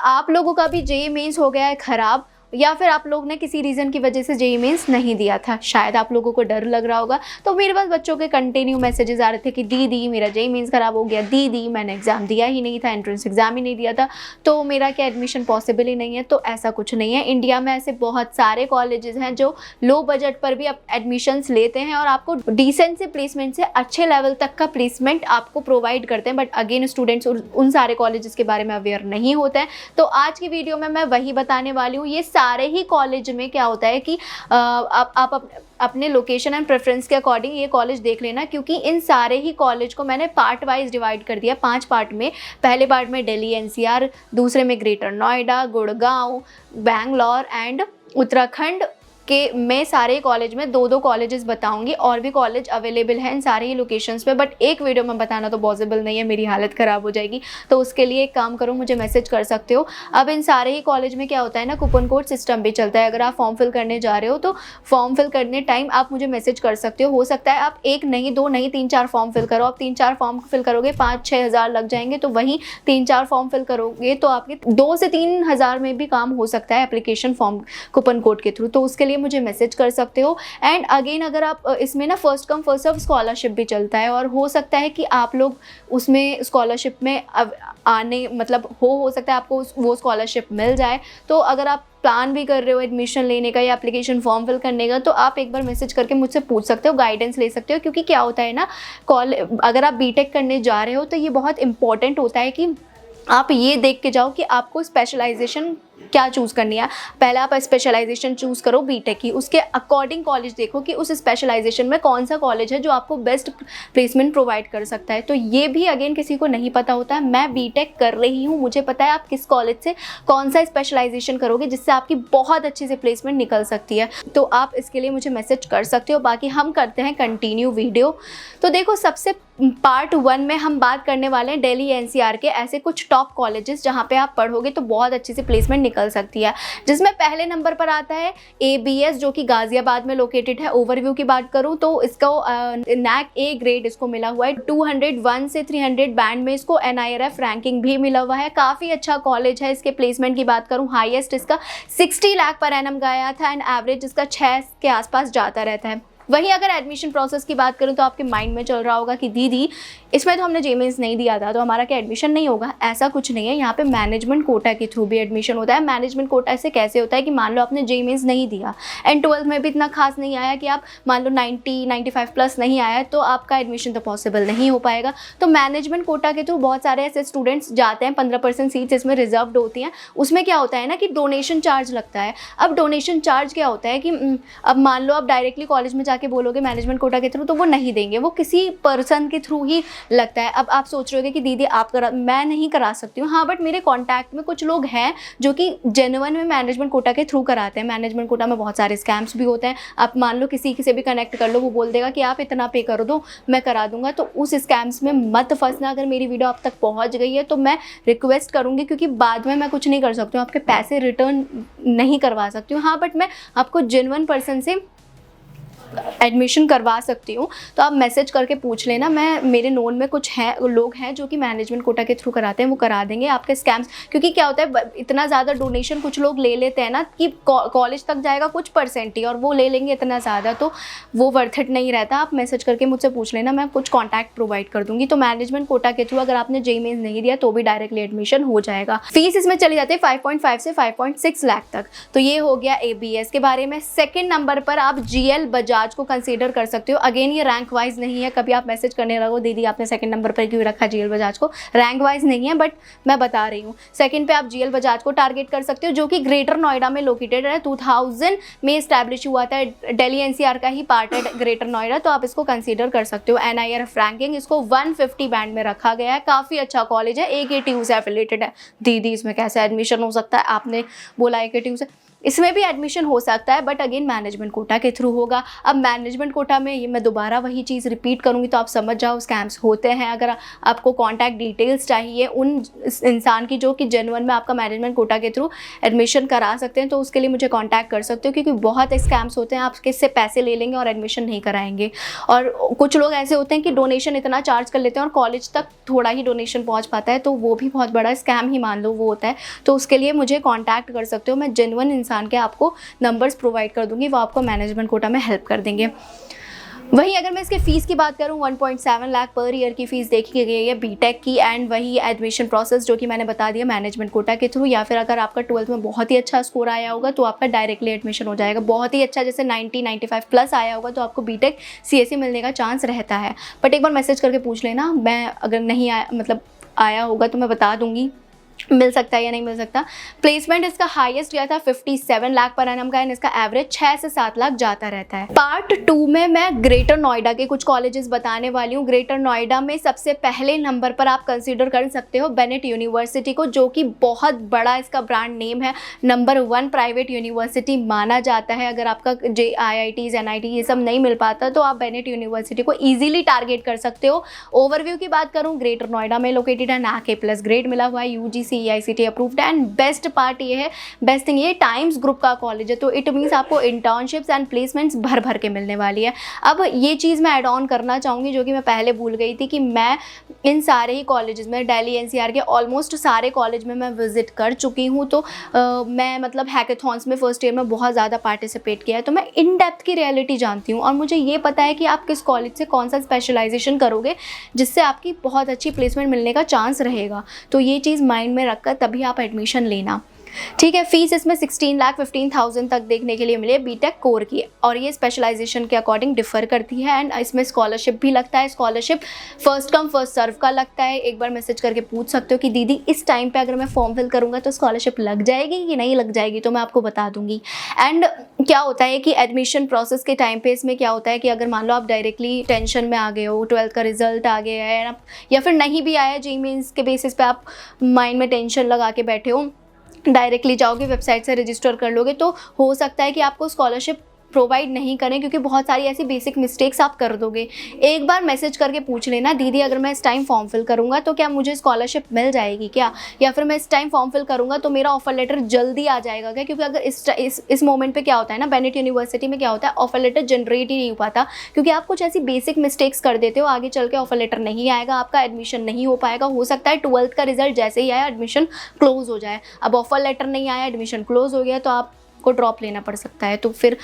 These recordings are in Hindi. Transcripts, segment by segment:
आप लोगों का भी जेईई मेंस हो गया है ख़राब, या फिर आप लोग ने किसी रीज़न की वजह से जेईई मेंस नहीं दिया था, शायद आप लोगों को डर लग रहा होगा। तो मेरे पास बच्चों के कंटिन्यू मैसेजेस आ रहे थे कि दीदी मेरा जेईई मेंस ख़राब हो गया, दीदी मैंने एग्ज़ाम दिया ही नहीं था, एंट्रेंस एग्ज़ाम ही नहीं दिया था, तो मेरा क्या एडमिशन पॉसिबल ही नहीं है। तो ऐसा कुछ नहीं है, इंडिया में ऐसे बहुत सारे कॉलेजेस हैं जो लो बजट पर भी अब एडमिशन्स लेते हैं और आपको डिसेंट से प्लेसमेंट से अच्छे लेवल तक का प्लेसमेंट आपको प्रोवाइड करते हैं। बट अगेन स्टूडेंट्स उन सारे कॉलेजेस के बारे में अवेयर नहीं होते हैं। तो आज की वीडियो में मैं वही बताने वाली हूँ। ये सारे ही कॉलेज में क्या होता है कि आप अपने लोकेशन एंड प्रेफरेंस के अकॉर्डिंग ये कॉलेज देख लेना, क्योंकि इन सारे ही कॉलेज को मैंने पार्ट वाइज डिवाइड कर दिया 5 पार्ट में। पहले पार्ट में दिल्ली एनसीआर, दूसरे में ग्रेटर नोएडा, गुड़गांव, बैंगलोर एंड उत्तराखंड के मैं सारे कॉलेज में 2-2 कॉलेजेस बताऊंगी। और भी कॉलेज अवेलेबल हैं इन सारे ही लोकेशंस पे, बट एक वीडियो में बताना तो पॉसिबल नहीं है, मेरी हालत ख़राब हो जाएगी। तो उसके लिए एक काम करो, मुझे मैसेज कर सकते हो। अब इन सारे ही कॉलेज में क्या होता है ना, कूपन कोड सिस्टम भी चलता है। अगर आप फॉर्म फिल करने जा रहे हो तो फॉर्म फिल करने टाइम आप मुझे मैसेज कर सकते हो सकता है आप 1 नहीं 2 नहीं 3-4 फॉर्म फिल करो। आप 3-4 फॉर्म फिल करोगे 5-6 हज़ार लग जाएंगे, तो वहीं 3-4 फॉर्म फिल करोगे तो आपके 2 से 3 हज़ार में भी काम हो सकता है एप्लीकेशन फॉर्म कूपन कोड के थ्रू। तो उसके लिए मुझे मैसेज कर सकते हो। एंड अगेन अगर आप इसमें ना first come first serve scholarship भी चलता है, और हो सकता है कि आप लोग उसमें स्कॉलरशिप में आने मतलब हो सकता है आपको वो स्कॉलरशिप मिल जाए। तो अगर आप प्लान भी कर रहे हो एडमिशन लेने का या एप्लीकेशन फॉर्म फिल करने का, तो आप एक बार मैसेज करके मुझसे पूछ सकते हो, गाइडेंस ले सकते हो। क्योंकि क्या होता है ना, अगर आप बीटेक करने जा रहे हो तो ये बहुत इंपॉर्टेंट होता है कि आप ये देख के जाओ कि आपको स्पेशलाइजेशन क्या चूज़ करनी है। पहले आप स्पेशलाइजेशन चूज़ करो बीटेक की, उसके अकॉर्डिंग कॉलेज देखो कि उस स्पेशलाइजेशन में कौन सा कॉलेज है जो आपको बेस्ट प्लेसमेंट प्रोवाइड कर सकता है। तो ये भी अगेन किसी को नहीं पता होता है। मैं बीटेक कर रही हूँ, मुझे पता है आप किस कॉलेज से कौन सा स्पेशलाइजेशन करोगे जिससे आपकी बहुत अच्छे से प्लेसमेंट निकल सकती है। तो आप इसके लिए मुझे मैसेज कर सकते हो। बाकी हम करते हैं कंटिन्यू वीडियो। तो देखो, सबसे पार्ट 1 में हम बात करने वाले हैं दिल्ली एनसीआर के ऐसे कुछ टॉप कॉलेजेस जहाँ पे आप पढ़ोगे तो बहुत अच्छी से प्लेसमेंट निकल सकती है। जिसमें पहले नंबर पर आता है एबीएस, जो कि गाजियाबाद में लोकेटेड है। ओवरव्यू की बात करूँ तो इसको नैक ए ग्रेड इसको मिला हुआ है। 201 से 300 बैंड में इसको NIRF रैंकिंग भी मिला हुआ है। काफ़ी अच्छा कॉलेज है। इसके प्लेसमेंट की बात करूँ, हाईएस्ट इसका 60 लाख पर एनम गया था एंड एवरेज इसका 6 के आसपास जाता रहता है। वहीं अगर एडमिशन प्रोसेस की बात करूं तो आपके माइंड में चल रहा होगा कि दीदी इसमें तो हमने जेईई मेंस नहीं दिया था तो हमारा क्या एडमिशन नहीं होगा। ऐसा कुछ नहीं है, यहाँ पे मैनेजमेंट कोटा के थ्रू भी एडमिशन होता है। मैनेजमेंट कोटा ऐसे कैसे होता है कि मान लो आपने जेईई मेंस नहीं दिया एंड 12th में भी इतना खास नहीं आया कि आप मान लो 90-95 प्लस नहीं आया, तो आपका एडमिशन तो पॉसिबल नहीं हो पाएगा। तो मैनेजमेंट कोटा के थ्रू बहुत सारे ऐसे स्टूडेंट्स जाते हैं। 15% सीट्स इसमें रिजर्व्ड होती हैं। उसमें क्या होता है ना कि डोनेशन चार्ज लगता है। अब डोनेशन चार्ज क्या होता है कि अब मान लो आप डायरेक्टली कॉलेज में के बोलोगे मैनेजमेंट कोटा के थ्रू, तो वो नहीं देंगे, वो किसी पर्सन के थ्रू ही लगता है। अब आप सोच रहे हो कि दीदी आप मैं नहीं करा सकती हूँ। हाँ, बट मेरे कांटेक्ट में कुछ लोग हैं जो कि जेन्युइन में मैनेजमेंट कोटा के थ्रू कराते हैं। मैनेजमेंट कोटा में बहुत सारे स्कैम्स भी होते हैं। आप मान लो किसी से भी कनेक्ट कर लो, वो बोल देगा कि आप इतना पे कर दो मैं करा दूंगा। तो उस स्कैम्स में मत फंसना। अगर मेरी वीडियो आप तक पहुँच गई है तो मैं रिक्वेस्ट करूँगी, क्योंकि बाद में मैं कुछ नहीं कर सकती हूँ, आपके पैसे रिटर्न नहीं करवा सकती हूँ। हाँ, बट मैं आपको जेन्युइन पर्सन से एडमिशन करवा सकती हूँ। तो आप मैसेज करके पूछ लेना। मेरे नोन में कुछ हैं लोग हैं जो कि मैनेजमेंट कोटा के थ्रू कराते हैं, वो करा देंगे आपके स्कैम्स। क्योंकि क्या होता है, इतना ज़्यादा डोनेशन कुछ लोग ले लेते हैं ना कि कॉलेज तक जाएगा कुछ परसेंट ही, और वो ले लेंगे इतना ज़्यादा, तो वो वर्थ इट नहीं रहता। आप मैसेज करके मुझसे पूछ लेना, मैं कुछ कॉन्टैक्ट प्रोवाइड कर दूँगी। तो मैनेजमेंट कोटा के थ्रू अगर आपने जेईई मेंस नहीं दिया तो भी डायरेक्टली एडमिशन हो जाएगा। फीस इसमें चली जाती है 5.5 से 5.6 लाख तक। तो ये हो गया एबीएस के बारे में। सेकेंड नंबर पर आप GL बजाज को कंसीडर कर सकते हो। अगेन ये रैंक वाइज नहीं है। कभी आप मैसेज करने लगो दीदी आपने सेकंड नंबर पर क्यों रखा GL बजाज को, रैंक वाइज नहीं है, बट मैं बता रही हूँ। सेकंड पे आप GL बजाज को टारगेट कर सकते हो, जो कि ग्रेटर नोएडा में लोकेटेड है। 2000 में इस्टेब्लिश हुआ था। दिल्ली एनसीआर का ही पार्ट है ग्रेटर नोएडा, तो आप इसको कंसीडर कर सकते हो। NIRF रैंकिंग इसको 150 बैंड में रखा गया है। काफ़ी अच्छा कॉलेज है। AKTU से एफिलेटेड है। दीदी इसमें कैसे एडमिशन हो सकता है, आपने बोला AKTU से, इसमें भी एडमिशन हो सकता है, बट अगेन मैनेजमेंट कोटा के थ्रू होगा। अब मैनेजमेंट कोटा में ये मैं दोबारा वही चीज़ रिपीट करूँगी तो आप समझ जाओ स्कैम्स होते हैं। अगर आपको कॉन्टैक्ट डिटेल्स चाहिए उन इंसान की जो कि जेन्युइन में आपका मैनेजमेंट कोटा के थ्रू एडमिशन करा सकते हैं, तो उसके लिए मुझे कॉन्टैक्ट कर सकते हो, क्योंकि बहुत स्कैम्स होते हैं, आप किससे पैसे ले लेंगे और एडमिशन नहीं कराएंगे। और कुछ लोग ऐसे होते हैं कि डोनेशन इतना चार्ज कर लेते हैं और कॉलेज तक थोड़ा ही डोनेशन पहुँच पाता है, तो वो भी बहुत बड़ा स्कैम ही मान लो वो होता है। तो उसके लिए मुझे कॉन्टैक्ट कर सकते हो, मैं जेन्युइन इंसान के आपको नंबर्स प्रोवाइड कर दूंगी, वो आपको मैनेजमेंट कोटा में हेल्प कर देंगे। वहीं अगर मैं इसके फ़ीस की बात करूं, 1.7 लाख पर ईयर की फ़ीस देखी गई है बीटेक की। एंड वही एडमिशन प्रोसेस जो कि मैंने बता दिया मैनेजमेंट कोटा के थ्रू, या फिर अगर आपका 12th में बहुत ही अच्छा स्कोर आया होगा तो आपका डायरेक्टली एडमिशन हो जाएगा। बहुत ही अच्छा, जैसे 90-95 प्लस आया होगा तो आपको बीटेक सीएससी मिलने का चांस रहता है। बट एक बार मैसेज करके पूछ लेना, मैं अगर नहीं आया मतलब आया होगा तो मैं बता दूंगी मिल सकता है या नहीं मिल सकता। प्लेसमेंट इसका हाईएस्ट गया था 57 लाख पर एनम का, एंड इसका एवरेज 6 से 7 लाख जाता रहता है। पार्ट 2 में मैं ग्रेटर नोएडा के कुछ कॉलेजेस बताने वाली हूँ। ग्रेटर नोएडा में सबसे पहले नंबर पर आप कंसीडर कर सकते हो बेनेट यूनिवर्सिटी को, जो कि बहुत बड़ा इसका ब्रांड नेम है, नंबर 1 प्राइवेट यूनिवर्सिटी माना जाता है। अगर आपका IITs NIT ये सब नहीं मिल पाता तो आप बेनेट यूनिवर्सिटी को ईजिली टारगेट कर सकते हो। ओवरव्यू की बात करूँ, ग्रेटर नोएडा में लोकेटेड है, NAAC A+ ग्रेड मिला हुआ है, UGC EICT अप्रूव्ड है, एंड बेस्ट पार्ट ये है, बेस्ट थिंग ये टाइम्स ग्रुप का कॉलेज है, तो इट मीन्स आपको इंटर्नशिप्स एंड प्लेसमेंट्स भर भर के मिलने वाली है। अब ये चीज़ मैं ऐड ऑन करना चाहूँगी जो कि मैं पहले भूल गई थी, कि मैं इन सारे ही कॉलेजेस में, दिल्ली NCR के ऑलमोस्ट सारे कॉलेज में मैं विजिट कर चुकी हूँ। तो मैं मतलब हैकेथॉन्स में फर्स्ट ईयर में बहुत ज़्यादा पार्टिसिपेट किया है, तो मैं इन डेप्थ की रियलिटी जानती हूँ और मुझे ये पता है कि आप किस कॉलेज से कौन सा स्पेशलाइजेशन करोगे जिससे आपकी बहुत अच्छी प्लेसमेंट मिलने का चांस रहेगा। तो ये चीज़ माइंड में रखकर तभी आप एडमिशन लेना, ठीक है। फीस इसमें 16,15,000 तक देखने के लिए मिले बीटेक कोर की, और ये स्पेशलाइजेशन के अकॉर्डिंग डिफर करती है। एंड इसमें स्कॉलरशिप भी लगता है, scholarship first come first serve का लगता है। एक बार मैसेज करके पूछ सकते हो कि दीदी इस टाइम पे अगर मैं फॉर्म फिल करूँगा तो स्कॉलरशिप लग जाएगी कि नहीं लग जाएगी, तो मैं आपको बता दूंगी। एंड क्या होता है कि एडमिशन प्रोसेस के टाइम पे इसमें क्या होता है कि अगर मान लो आप डायरेक्टली टेंशन में आ गए हो, 12th का रिजल्ट आ गया है या फिर नहीं भी आया, JEE मेंस के बेसिस पे आप माइंड में टेंशन लगा के बैठे हो, डायरेक्टली जाओगे वेबसाइट से रजिस्टर कर लोगे, तो हो सकता है कि आपको स्कॉलरशिप प्रोवाइड नहीं करें, क्योंकि बहुत सारी ऐसी बेसिक मिस्टेक्स आप कर दोगे। एक बार मैसेज करके पूछ लेना, दीदी अगर मैं इस टाइम फॉर्म फिल करूंगा तो क्या मुझे स्कॉलरशिप मिल जाएगी क्या, या फिर मैं इस टाइम फॉर्म फिल करूंगा तो मेरा ऑफर लेटर जल्दी आ जाएगा क्या। क्योंकि अगर इस मोमेंट पे क्या होता है ना, बेनेट यूनिवर्सिटी में क्या होता है, ऑफर लेटर जनरेट ही नहीं हो पाता, क्योंकि आप कुछ ऐसी बेसिक मिस्टेक्स कर देते हो, आगे चल के ऑफर लेटर नहीं आएगा, आपका एडमिशन नहीं हो पाएगा। हो सकता है 12th का रिजल्ट जैसे ही आया एडमिशन क्लोज हो जाए। अब ऑफर लेटर नहीं आया, एडमिशन क्लोज हो गया, तो आपको ड्रॉप लेना पड़ सकता है। तो फिर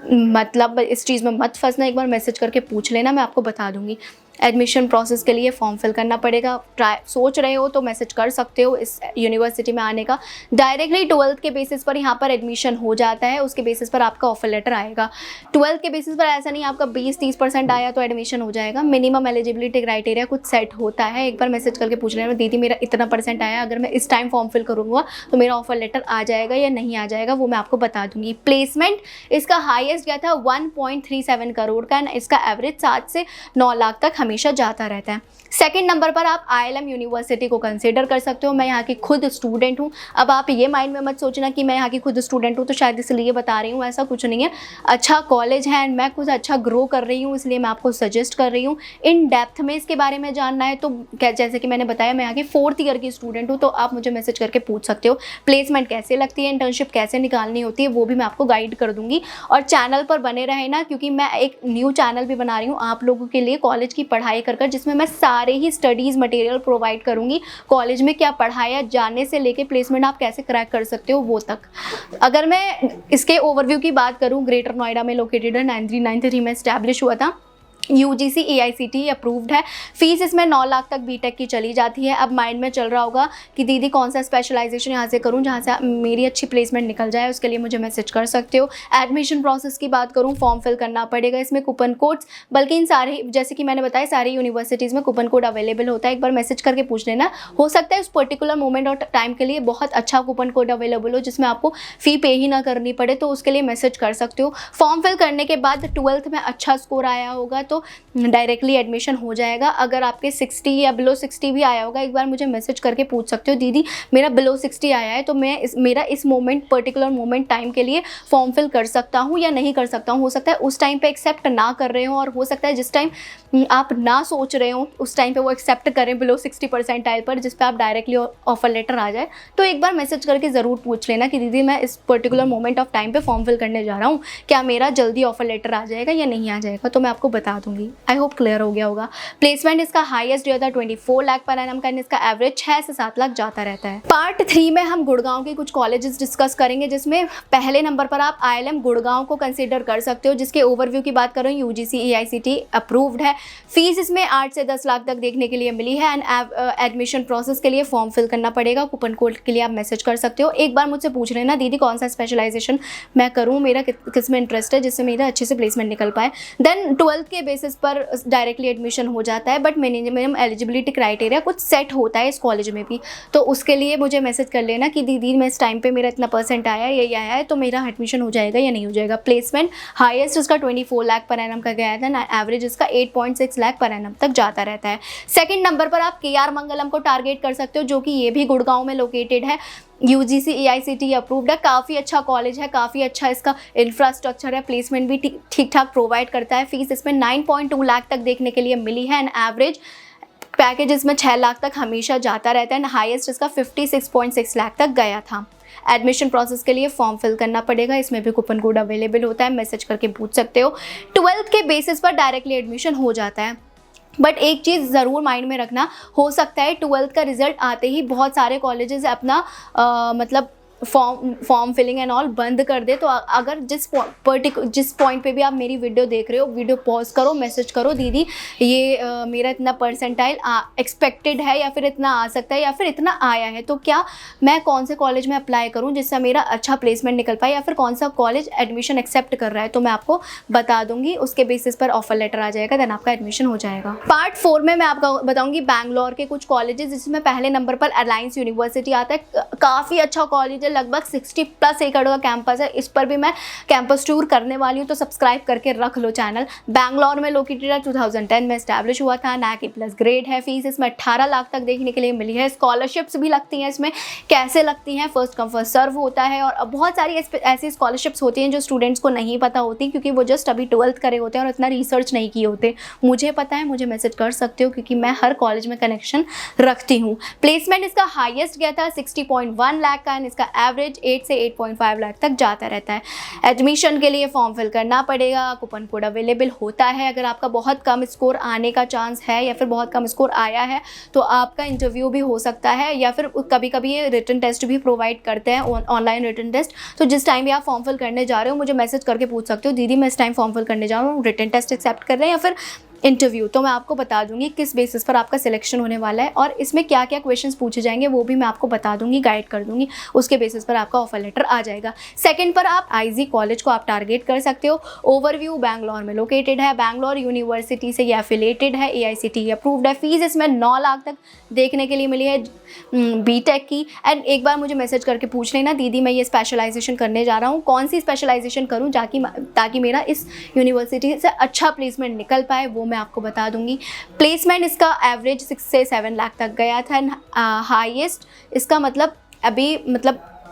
मतलब इस चीज़ में मत फंसना, एक बार मैसेज करके पूछ लेना, मैं आपको बता दूंगी। एडमिशन प्रोसेस के लिए फॉर्म फिल करना पड़ेगा। सोच रहे हो तो मैसेज कर सकते हो इस यूनिवर्सिटी में आने का। डायरेक्टली 12th के बेसिस पर यहाँ पर एडमिशन हो जाता है, उसके बेसिस पर आपका ऑफर लेटर आएगा। 12th के बेसिस पर ऐसा नहीं आपका 20-30% आया तो एडमिशन हो जाएगा। मिनिमम एलिजिबिलिटी क्राइटेरिया कुछ सेट होता है। एक बार मैसेज करके पूछ लेना, दीदी मेरा इतना % आया, अगर मैं इस टाइम फॉर्म फिल करूँगा तो मेरा ऑफर लेटर आ जाएगा या नहीं आ जाएगा, वो मैं आपको बता दूंगी। प्लेसमेंट इसका हाईएस्ट गया था 1.37 करोड़ का, एंड इसका एवरेज 7 से 9 लाख तक हमेशा जाता रहता है। सेकंड नंबर पर आप ILM यूनिवर्सिटी को कंसीडर कर सकते हो। मैं यहाँ की खुद स्टूडेंट हूँ। अब आप ये माइंड में मत सोचना कि मैं यहाँ की खुद स्टूडेंट हूँ तो शायद इसलिए बता रही हूँ, ऐसा कुछ नहीं है। अच्छा कॉलेज है एंड मैं कुछ अच्छा ग्रो कर रही हूँ, इसलिए मैं आपको सजेस्ट कर रही हूँ। इन डेप्थ में इसके बारे में जानना है तो जैसे कि मैंने बताया, मैं यहाँ की 4th ईयर की स्टूडेंट हूँ, तो आप मुझे मैसेज करके पूछ सकते हो। प्लेसमेंट कैसे लगती है, इंटर्नशिप कैसे निकालनी होती है, वो भी मैं आपको गाइड कर दूँगी। और चैनल पर बने रहे ना, क्योंकि मैं एक न्यू चैनल भी बना रही हूँ आप लोगों के लिए, कॉलेज की पढ़ाई कर, जिसमें मैं सारे ही स्टडीज़ मटेरियल प्रोवाइड करूंगी। कॉलेज में क्या पढ़ाया जाने से लेके प्लेसमेंट आप कैसे क्रैक कर सकते हो वो तक। अगर मैं इसके ओवरव्यू की बात करूं, ग्रेटर नोएडा में लोकेटेड है, 9393 में इस्टेब्लिश हुआ था, UGC AICT अप्रूव्ड है। फीस इसमें 9 लाख तक बीटेक की चली जाती है। अब माइंड में चल रहा होगा कि दीदी कौन सा स्पेशलाइजेशन यहाँ से करूँ जहाँ से मेरी अच्छी प्लेसमेंट निकल जाए, उसके लिए मुझे मैसेज कर सकते हो। एडमिशन प्रोसेस की बात करूँ, फॉर्म फिल करना पड़ेगा, इसमें कूपन कोड्स, बल्कि इन सारे जैसे कि मैंने बताया सारी यूनिवर्सिटीज़ में कूपन कोड अवेलेबल होता है। एक बार मैसेज करके पूछ लेना, हो सकता है उस पर्टिकुलर मोमेंट और टाइम के लिए बहुत अच्छा कूपन कोड अवेलेबल हो जिसमें आपको फ़ी पे ही ना करनी पड़े, तो उसके लिए मैसेज कर सकते हो। फॉर्म फिल करने के बाद 12th में अच्छा स्कोर आया होगा तो तो डायरेक्टली एडमिशन हो जाएगा। अगर आपके 60 या बिलो 60 भी आया होगा, एक बार मुझे मैसेज करके पूछ सकते हो, दीदी मेरा बिलो 60 आया है तो मैं मेरा इस मोमेंट पर्टिकुलर मोमेंट टाइम के लिए फॉर्म फिल कर सकता हूँ या नहीं कर सकता हूँ। हो सकता है उस टाइम पे एक्सेप्ट ना कर रहे हो, और हो सकता है जिस टाइम आप ना सोच रहे हो उस टाइम पे वो एक्सेप्ट करें बिलो 60 परसेंटाइल पर, जिस पे आप डायरेक्टली ऑफर लेटर आ जाए। तो एक बार मैसेज करके ज़रूर पूछ लेना कि दीदी मैं इस पर्टिकुलर मोमेंट ऑफ टाइम पे फॉर्म फिल करने जा रहा हूँ, क्या मेरा जल्दी ऑफर लेटर आ जाएगा या नहीं आ जाएगा, तो मैं आपको बता दूंगी। आई होप क्लियर हो गया होगा। प्लेसमेंट इसका हाईएस्ट जो था 24 लाख पर एनम का, इसका एवरेज 6 से 7 लाख जाता रहता है। पार्ट 3 में हम गुड़गांव के कुछ कॉलेजेस डिस्कस करेंगे, जिसमें पहले नंबर पर आप ILM गुड़गांव को कंसिडर कर सकते हो, जिसके ओवरव्यू की बात करूँ UGC AICT अप्रूव्ड है। फीस इसमें 8 से 10 लाख तक देखने के लिए मिली है। एंड एडमिशन प्रोसेस के लिए फॉर्म फिल करना पड़ेगा। कूपन कोड के लिए आप मैसेज कर सकते हो। एक बार मुझसे पूछ लेना दीदी कौन सा स्पेशलाइजेशन मैं करूँ, मेरा किस में इंटरेस्ट है, जिससे मेरा अच्छे से प्लेसमेंट निकल पाए। देन 12th के बेसिस पर डायरेक्टली एडमिशन हो जाता है, बट मिनिमम एलिजिबिलिटी क्राइटेरिया कुछ सेट होता है इस कॉलेज में भी। तो उसके लिए मुझे मैसेज कर लेना कि दीदी मैं इस टाइम पे मेरा इतना % आया है, यही आया है, तो मेरा एडमिशन हो जाएगा या नहीं हो जाएगा। प्लेसमेंट हाईएस्ट इसका 24 लाख पर एनम का गया था, एवरेज इसका 8.6 लाख पर एनम तक जाता रहता है। सेकंड नंबर पर आप KR मंगलम को टारगेट कर सकते हो, जो कि ये भी गुड़गांव में लोकेटेड है। UGC AICT अप्रूव्ड है, काफ़ी अच्छा कॉलेज है, काफ़ी अच्छा इसका इंफ्रास्ट्रक्चर है, प्लेसमेंट भी ठीक ठाक प्रोवाइड करता है। फीस इसमें 9.2 लाख तक देखने के लिए मिली है। एंड एवरेज पैकेज इसमें 6 लाख तक हमेशा जाता रहता है। एंड हाईएस्ट इसका 56.6 लाख तक गया था। एडमिशन प्रोसेस के लिए फॉर्म फिल करना पड़ेगा, इसमें भी कूपन कोड अवेलेबल होता है, मैसेज करके पूछ सकते हो। 12th के बेसिस पर डायरेक्टली एडमिशन हो जाता है। बट एक चीज़ ज़रूर माइंड में रखना, हो सकता है 12th का रिजल्ट आते ही बहुत सारे कॉलेजेस अपना मतलब फॉर्म फिलिंग एंड ऑल बंद कर दे। तो अगर जिस पॉइंट पे भी आप मेरी वीडियो देख रहे हो, वीडियो पॉज करो, मैसेज करो, दीदी ये मेरा इतना परसेंटाइल एक्सपेक्टेड है, या फिर इतना आ सकता है, या फिर इतना आया है, तो क्या मैं कौन से कॉलेज में अप्लाई करूं जिससे मेरा अच्छा प्लेसमेंट निकल पाए, या फिर कौन सा कॉलेज एडमिशन एक्सेप्ट कर रहा है, तो मैं आपको बता दूंगी। उसके बेसिस पर ऑफर लेटर आ जाएगा, देन आपका एडमिशन हो जाएगा। पार्ट 4 में मैं आपको बताऊँगी बैंगलोर के कुछ कॉलेजेस, जिसमें पहले नंबर पर अलायंस यूनिवर्सिटी आता है। काफ़ी अच्छा कॉलेज है, लगभग 60+ एकड़ का कैंपस है। इस पर भी मैं कैंपस टूर करने वाली हूँ, तो सब्सक्राइब करके रख लो चैनल। बैंगलोर में लोकेटेड है, 2010 में एस्टैब्लिश हुआ था, NAAC+ ग्रेड है। फीस इसमें 18 लाख तक देखने के लिए मिली है। स्कॉलरशिप्स भी लगती हैं इसमें। कैसे लगती हैं, फर्स्ट कम फर्स्ट सर्व होता है, और बहुत सारी ऐसी स्कॉलरशिप्स होती हैं जो स्टूडेंट्स को नहीं पता होती, क्योंकि वो जस्ट अभी 12th करे होते हैं और इतना रिसर्च नहीं किए होते। मुझे पता है, मुझे मैसेज कर सकते हो, क्योंकि मैं हर कॉलेज में कनेक्शन रखती हूँ। प्लेसमेंट इसका हाईएस्ट गया था 60.1 लाख का, एंड इसका एवरेज 8 से 8.5 लाख तक जाता रहता है। एडमिशन के लिए फॉर्म फिल करना पड़ेगा, कूपन कोड अवेलेबल होता है। अगर आपका बहुत कम स्कोर आने का चांस है, या फिर बहुत कम स्कोर आया है, तो आपका इंटरव्यू भी हो सकता है, या फिर कभी कभी ये रिटन टेस्ट भी प्रोवाइड करते हैं, ऑनलाइन रिटन टेस्ट। तो जिस टाइम भी आप फॉर्म फिल करने जा रहे हो, मुझे मैसेज करके पूछ सकते हो, दीदी मैं इस टाइम फॉर्म फिल करने जा रहा हूँ, रिटन टेस्ट एक्सेप्ट कर रहे हैं या फिर इंटरव्यू, तो मैं आपको बता दूंगी किस बेसिस पर आपका सिलेक्शन होने वाला है, और इसमें क्या क्या क्वेश्चंस पूछे जाएंगे वो भी मैं आपको बता दूंगी, गाइड कर दूंगी। उसके बेसिस पर आपका ऑफर लेटर आ जाएगा। सेकंड पर आप IZ कॉलेज को आप टारगेट कर सकते हो। ओवरव्यू बैंगलोर में लोकेटेड है, बैंगलोर यूनिवर्सिटी से ये एफिलेटेड है, AICT अप्रूव्ड है। फीस इसमें 9 लाख तक देखने के लिए मिली है BTech की। एंड एक बार मुझे मैसेज करके पूछ लेना, दीदी मैं ये स्पेशलाइजेशन करने जा रहा हूँ, कौन सी स्पेशलाइजेशन करूँ ताकि मेरा इस यूनिवर्सिटी से अच्छा प्लेसमेंट निकल पाए, वो मैं आपको बता दूंगी। प्लेसमेंट इसका एवरेज 6 से 7 लाख तक गया था। हाईएस्ट इसका मतलब अभी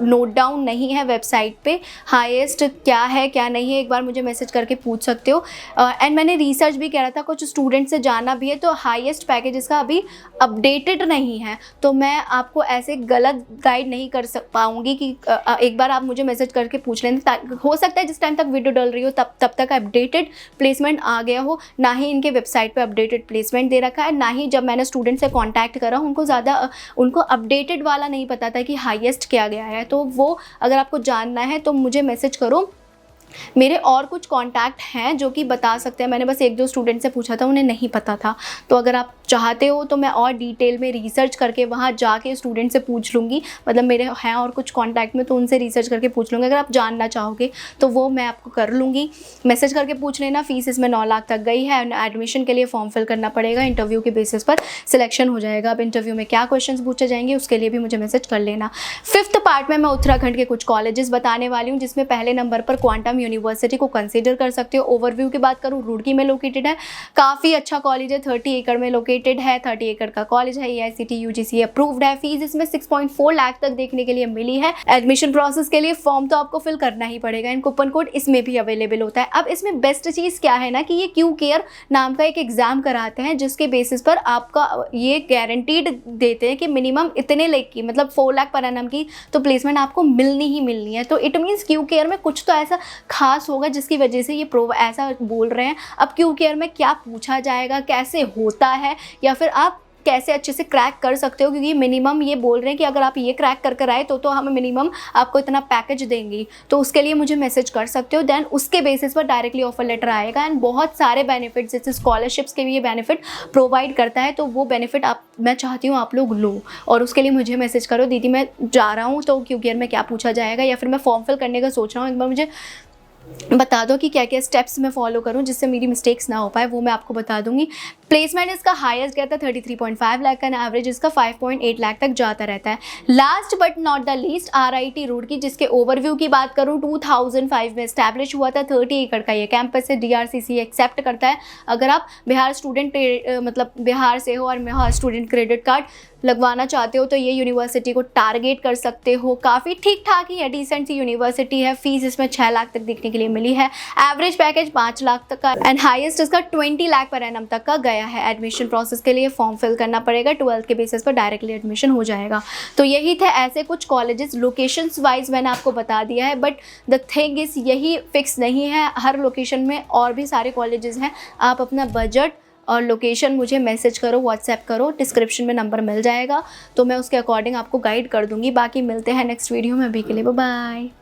नोट डाउन नहीं है वेबसाइट पे, हाईएस्ट क्या है क्या नहीं है, एक बार मुझे मैसेज करके पूछ सकते हो। एंड मैंने रिसर्च भी करा था, कुछ स्टूडेंट से जाना भी है, तो हाईएस्ट पैकेज इसका अभी अपडेटेड नहीं है, तो मैं आपको ऐसे गलत गाइड नहीं कर पाऊँगी कि एक बार आप मुझे मैसेज करके पूछ लेना। हो सकता है जिस टाइम तक वीडियो डल रही हो तब तक अपडेटेड प्लेसमेंट आ गया हो, ना ही इनके वेबसाइट पर अपडेटेड प्लेसमेंट दे रखा है, ना ही जब मैंने स्टूडेंट से कॉन्टैक्ट करा उनको अपडेटेड वाला नहीं पता था कि हाईएस्ट क्या गया है। तो वो अगर आपको जानना है तो मुझे मैसेज करो। मेरे और कुछ कांटेक्ट हैं जो कि बता सकते हैं, मैंने बस 1-2 स्टूडेंट से पूछा था, उन्हें नहीं पता था। तो अगर आप चाहते हो तो मैं और डिटेल में रिसर्च करके वहाँ जाके स्टूडेंट से पूछ लूँगी, मतलब मेरे हैं और कुछ कांटेक्ट में, तो उनसे रिसर्च करके पूछ लूँगी। अगर आप जानना चाहोगे तो वो मैं आपको कर लूँगी, मैसेज करके पूछ लेना। फीस इसमें 9 लाख तक गई है। एडमिशन के लिए फॉर्म फिल करना पड़ेगा, इंटरव्यू के बेसिस पर सिलेक्शन हो जाएगा। अब इंटरव्यू में क्या क्वेश्चन पूछे जाएंगे उसके लिए भी मुझे मैसेज कर लेना। 5th पार्ट में मैं उत्तराखंड के कुछ कॉलेजेस बताने वाली हूँ, जिसमें पहले नंबर पर क्वांटम मिनिमम यूनिवर्सिटी को कंसिडर कर सकते हो। ओवरव्यू की बात करूँ, रुड़की में लोकेटेड है, काफ़ी अच्छा कॉलेज है, 30 एकड़ में लोकेटेड है, 30 एकड़ का कॉलेज है, AICTE UGC अप्रूव्ड है। फीस इसमें 6.4 लाख तक देखने के लिए मिली है। एडमिशन प्रोसेस के लिए फॉर्म तो आपको फिल करना ही पड़ेगा, एंड कूपन कोड इसमें भी अवेलेबल होता है। अब इसमें बेस्ट चीज़ क्या है ना कि ये क्यू केयर नाम का एक एग्जाम कराते हैं, जिसके बेसिस पर आपका ये गारंटीड देते हैं कि मिनिमम इतने लाख की, मतलब 4 लाख पर एनम की तो प्लेसमेंट आपको मिलनी ही मिलनी है। तो इट मीन्स क्यू केयर में कुछ तो ऐसा खास होगा जिसकी वजह से ये ऐसा बोल रहे हैं। अब क्यू केयर में क्या पूछा जाएगा, कैसे होता है, या फिर आप कैसे अच्छे से क्रैक कर सकते हो, क्योंकि मिनिमम ये बोल रहे हैं कि अगर आप ये क्रैक कर कर आए तो हम मिनिमम आपको इतना पैकेज देंगी, तो उसके लिए मुझे मैसेज कर सकते हो। देन उसके बेसिस पर डायरेक्टली ऑफर लेटर आएगा, एंड बहुत सारे बेनिफिट्स, जैसे स्कॉलरशिप्स के भी ये बेनिफिट प्रोवाइड करता है। तो वो बेनिफिट मैं चाहती हूँ आप लोग लो, और उसके लिए मुझे मैसेज करो, दीदी मैं जा रहा हूँ तो क्यू केयर में क्या पूछा जाएगा, या फिर मैं फॉर्म फिल करने का सोच रहा हूँ, एक बार मुझे बता दो कि क्या क्या स्टेप्स मैं फॉलो करूं जिससे मेरी मिस्टेक्स ना हो पाए, वो मैं आपको बता दूंगी। प्लेसमेंट इसका हाईएस्ट गया था 33.5 लाख का, एवरेज इसका 5.8 लाख तक जाता रहता है। Last but not the least RIT Roorkee, जिसके ओवरव्यू की बात करूं 2005 में स्टैब्लिश हुआ था। 30 एकड़ का ये कैंपस है, DRCC एक्सेप्ट करता है। अगर आप बिहार स्टूडेंट मतलब बिहार से हो और बिहार स्टूडेंट क्रेडिट कार्ड लगवाना चाहते हो तो ये यूनिवर्सिटी को टारगेट कर सकते हो। काफ़ी ठीक ठाक ही है, डिसेंट सी यूनिवर्सिटी है। फीस इसमें 6 लाख तक देखने के लिए मिली है। एवरेज पैकेज 5 लाख तक का, एंड हाईएस्ट इसका 20 लाख पर एनम तक का गया है। एडमिशन प्रोसेस के लिए फॉर्म फिल करना पड़ेगा, 12th के बेसिस पर डायरेक्टली एडमिशन हो जाएगा। तो यही थे ऐसे कुछ कॉलेजेस, लोकेशंस वाइज मैंने आपको बता दिया है, बट द थिंग इज़ यही फिक्स नहीं है, हर लोकेशन में और भी सारे कॉलेजेस हैं। आप अपना बजट और लोकेशन मुझे मैसेज करो, व्हाट्सएप करो, डिस्क्रिप्शन में नंबर मिल जाएगा, तो मैं उसके अकॉर्डिंग आपको गाइड कर दूंगी। बाकी मिलते हैं नेक्स्ट वीडियो में, अभी के लिए बाय बाय।